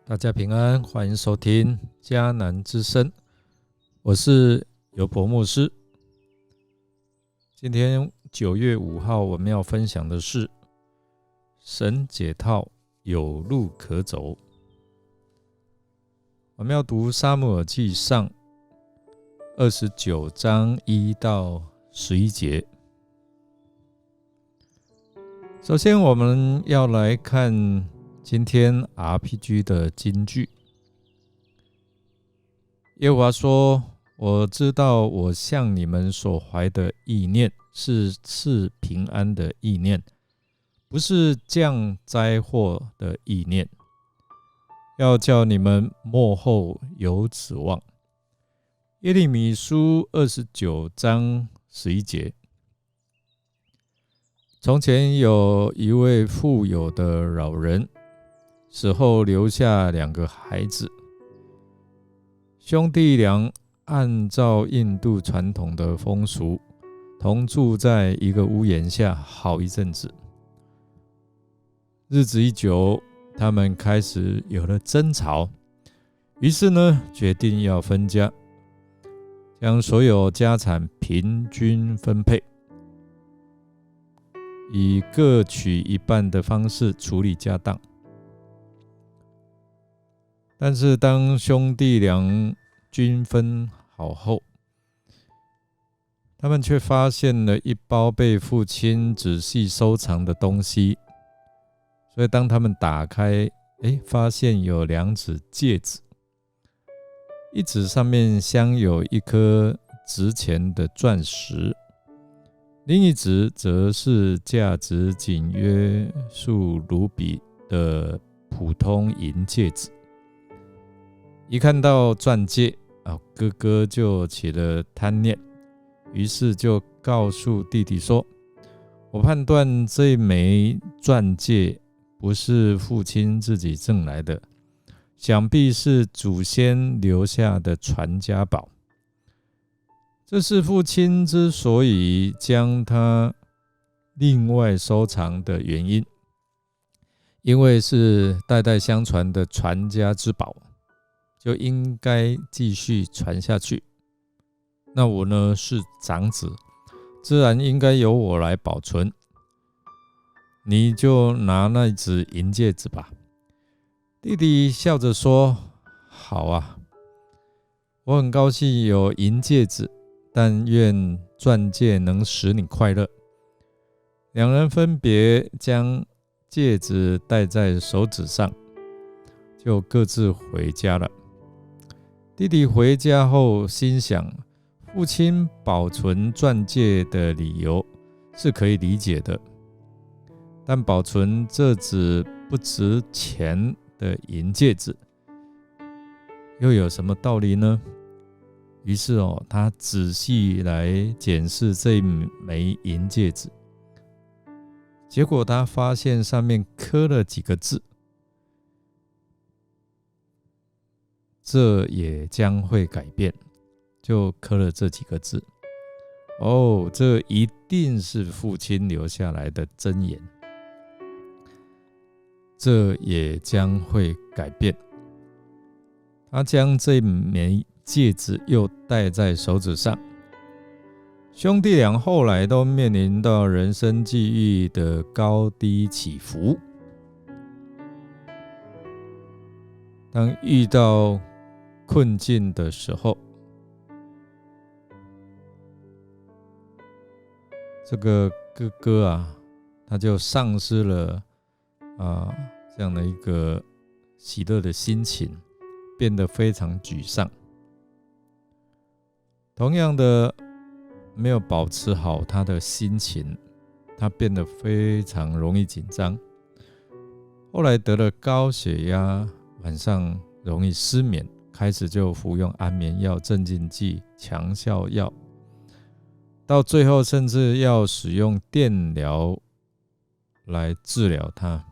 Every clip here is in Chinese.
大家平安，欢迎收听迦南之声，我是尤伯牧师。今天9月5号，我们要分享的是神解套，有路可走。我们要读撒母耳记上29章1到11节。首先，我们要来看今天 RPG 的金句。耶和华说：我知道我向你们所怀的意念是赐平安的意念，不是降灾祸的意念，要叫你们末后有指望。耶利米书29章11节。从前有一位富有的老人，死后留下2个孩子，兄弟俩按照印度传统的风俗，同住在一个屋檐下好一阵子。日子一久，他们开始有了争吵，于是决定要分家，将所有家产平均分配，以各取一半的方式处理家当。但是当兄弟俩均分好后，他们却发现了一包被父亲仔细收藏的东西。所以当他们打开，发现有2指戒指，一指上面镶有一颗值钱的钻石，另一指则是价值仅约数卢比的普通银戒指。一看到钻戒，哥哥就起了贪念，于是就告诉弟弟说：我判断这枚钻戒不是父亲自己挣来的，想必是祖先留下的传家宝。这是父亲之所以将它另外收藏的原因，因为是代代相传的传家之宝，就应该继续传下去。那我是长子，自然应该由我来保存。你就拿那只银戒指吧。弟弟笑着说：好啊，我很高兴有银戒指，但愿钻戒能使你快乐。2人分别将戒指戴在手指上，就各自回家了。弟弟回家后心想，父亲保存钻戒的理由是可以理解的，但保存这只不值钱的银戒指又有什么道理呢？于是他仔细来检视这枚银戒指，结果他发现上面刻了几个字：这也将会改变，就刻了这几个字。这一定是父亲留下来的箴言。这也将会改变。他将这枚戒指又戴在手指上。兄弟俩后来都面临到人生际遇的高低起伏。当遇到困境的时候，这个哥哥他就丧失了这样的一个喜乐的心情，变得非常沮丧。同样的，没有保持好他的心情，他变得非常容易紧张。后来得了高血压，晚上容易失眠，开始就服用安眠药、镇静剂、强效药，到最后甚至要使用电疗来治疗他。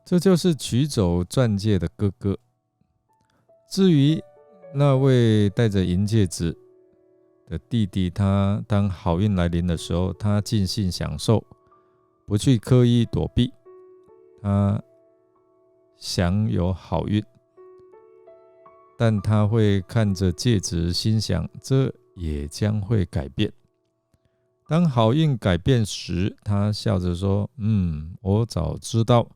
这就是取走钻戒的哥哥。至于那位戴着银戒指的弟弟，他当好运来临的时候，他尽兴享受，不去刻意躲避。他享有好运，但他会看着戒指，心想这也将会改变。当好运改变时，他笑着说：我早知道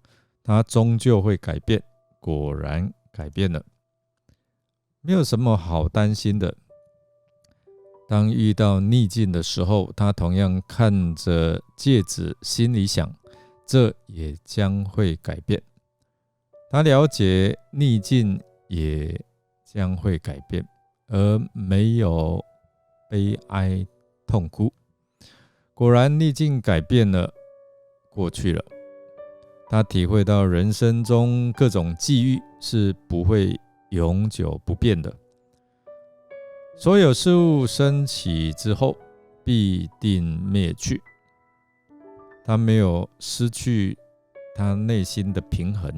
它终究会改变，果然改变了，没有什么好担心的。当遇到逆境的时候，他同样看着戒指，心里想，这也将会改变。他了解逆境也将会改变，而没有悲哀痛哭。果然逆境改变了，过去了。他体会到人生中各种际遇是不会永久不变的，所有事物升起之后必定灭去。他没有失去他内心的平衡，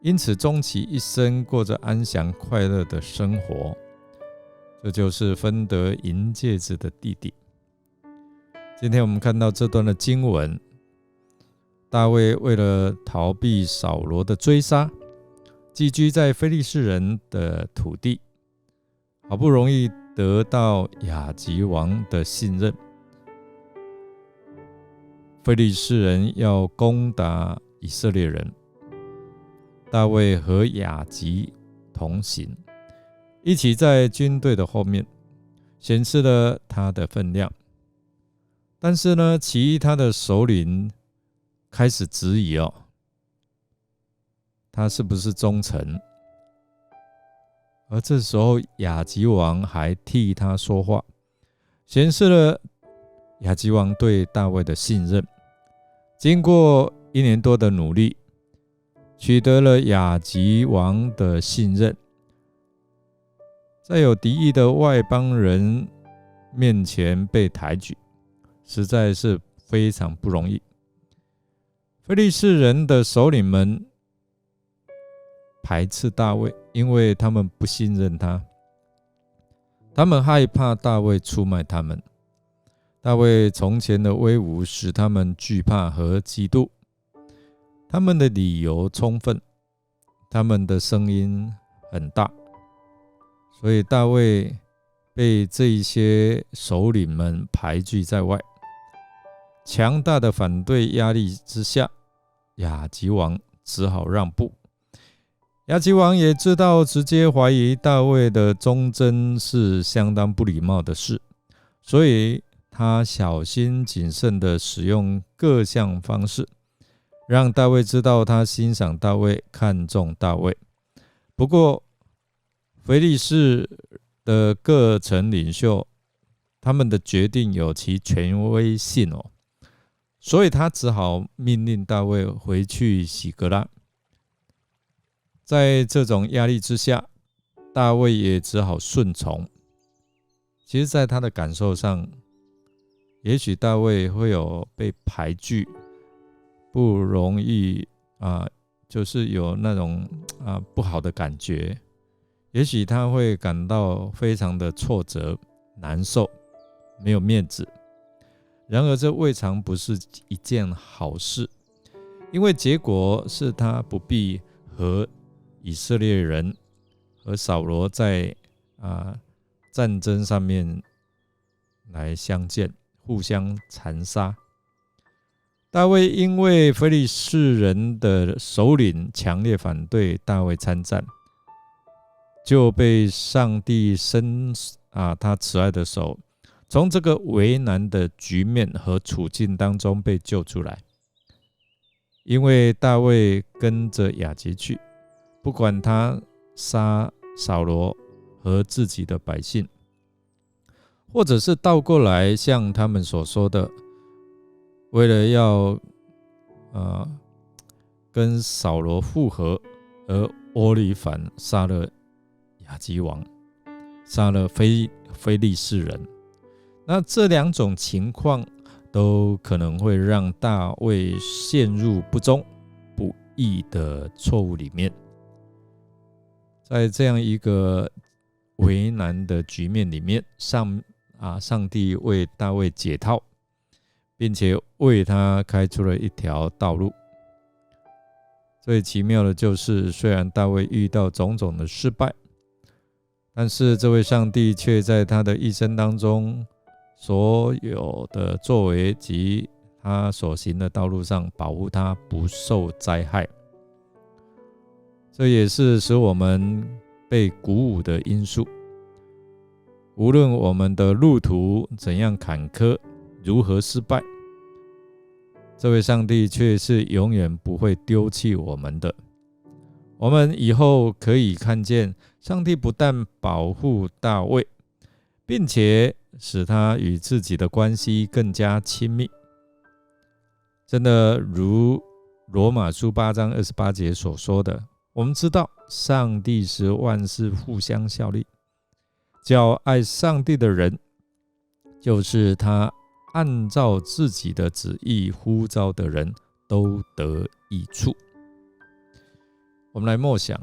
因此终其一生过着安详快乐的生活。这就是分得银戒指的弟弟。今天我们看到这段的经文，大卫为了逃避扫罗的追杀，寄居在非利士人的土地，好不容易得到亚吉王的信任。非利士人要攻打以色列人，大卫和亚吉同行，一起在军队的后面，显示了他的分量。但是呢，其他的首领开始质疑他是不是忠诚？而这时候亚吉王还替他说话，显示了亚吉王对大卫的信任。经过1年多的努力，取得了亚吉王的信任，在有敌意的外邦人面前被抬举，实在是非常不容易。非利士人的首领们排斥大卫，因为他们不信任他，他们害怕大卫出卖他们。大卫从前的威武使他们惧怕和嫉妒，他们的理由充分，他们的声音很大，所以大卫被这一些首领们排拒在外。强大的反对压力之下，亚吉王只好让步。亚吉王也知道直接怀疑大卫的忠贞是相当不礼貌的事，所以他小心谨慎地使用各项方式，让大卫知道他欣赏大卫，看重大卫。不过非利士的各城领袖，他们的决定有其权威性所以他只好命令大卫回去洗革拉。在这种压力之下，大卫也只好顺从。其实在他的感受上，也许大卫会有被排拒，不容易就是有那种不好的感觉，也许他会感到非常的挫折、难受，没有面子。然而这未尝不是一件好事，因为结果是他不必和以色列人和扫罗在战争上面来相见，互相残杀。大卫因为非利士人的首领强烈反对大卫参战，就被上帝伸他慈爱的手，从这个为难的局面和处境当中被救出来。因为大卫跟着亚吉去，不管他杀扫罗和自己的百姓，或者是倒过来像他们所说的，为了要跟扫罗复合，而欧利反杀了亚吉王，杀了非利士人。那这两种情况都可能会让大卫陷入不忠不义的错误里面。在这样一个为难的局面里面，上帝为大卫解套，并且为他开出了一条道路。最奇妙的就是，虽然大卫遇到种种的失败，但是这位上帝却在他的一生当中所有的作为及他所行的道路上保护他不受灾害。这也是使我们被鼓舞的因素。无论我们的路途怎样坎坷，如何失败，这位上帝却是永远不会丢弃我们的。我们以后可以看见，上帝不但保护大卫，并且使他与自己的关系更加亲密。真的如罗马书8章28节所说的，我们知道上帝使万事互相效力，叫爱上帝的人，就是他按照自己的旨意呼召的人，都得益处。我们来默想，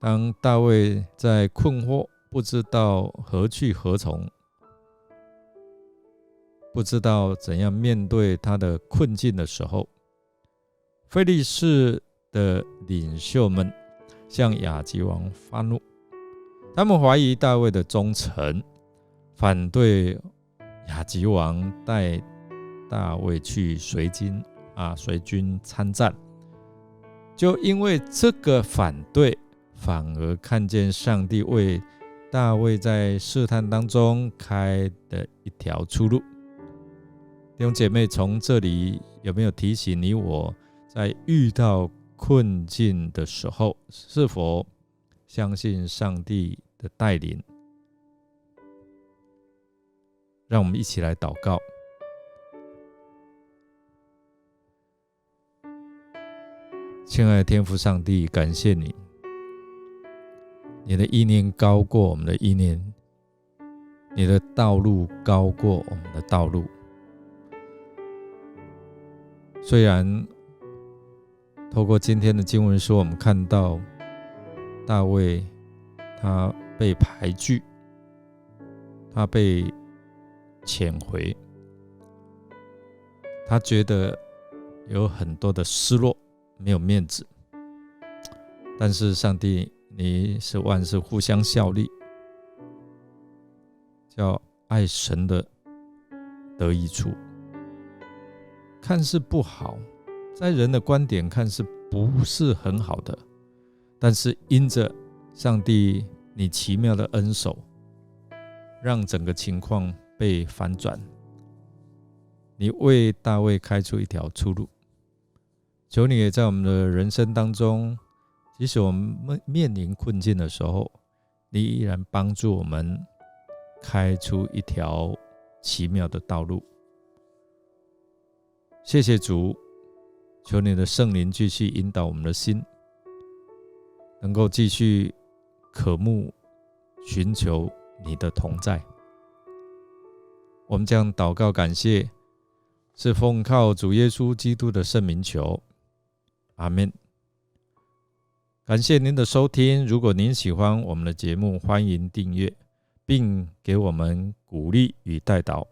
当大卫在困惑，不知道何去何从，不知道怎样面对他的困境的时候，非利士的领袖们向亚吉王发怒，他们怀疑大卫的忠诚，反对亚吉王带大卫去随军参战。就因为这个反对，反而看见上帝为大卫在试探当中开的一条出路。弟兄姐妹，从这里有没有提醒你我，在遇到困境的时候，是否相信上帝的带领？让我们一起来祷告。亲爱的天父上帝，感谢你，你的意念高过我们的意念，你的道路高过我们的道路。虽然透过今天的经文说，我们看到大卫他被排拒，他被遣回，他觉得有很多的失落，没有面子。但是上帝，你是万事互相效力，叫爱神的得益处。看似不好，在人的观点看似不是很好的，但是因着上帝你奇妙的恩手，让整个情况被反转，你为大卫开出一条出路。求你也在我们的人生当中，即使我们面临困境的时候，你依然帮助我们开出一条奇妙的道路。谢谢主，求你的圣灵继续引导我们的心，能够继续渴慕寻求你的同在。我们将祷告感谢，是奉靠主耶稣基督的圣名求，阿们。感谢您的收听，如果您喜欢我们的节目，欢迎订阅并给我们鼓励与代祷。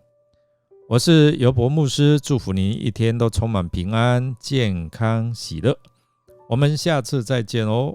我是尤伯牧师，祝福您一天都充满平安、健康、喜乐。我们下次再见哦。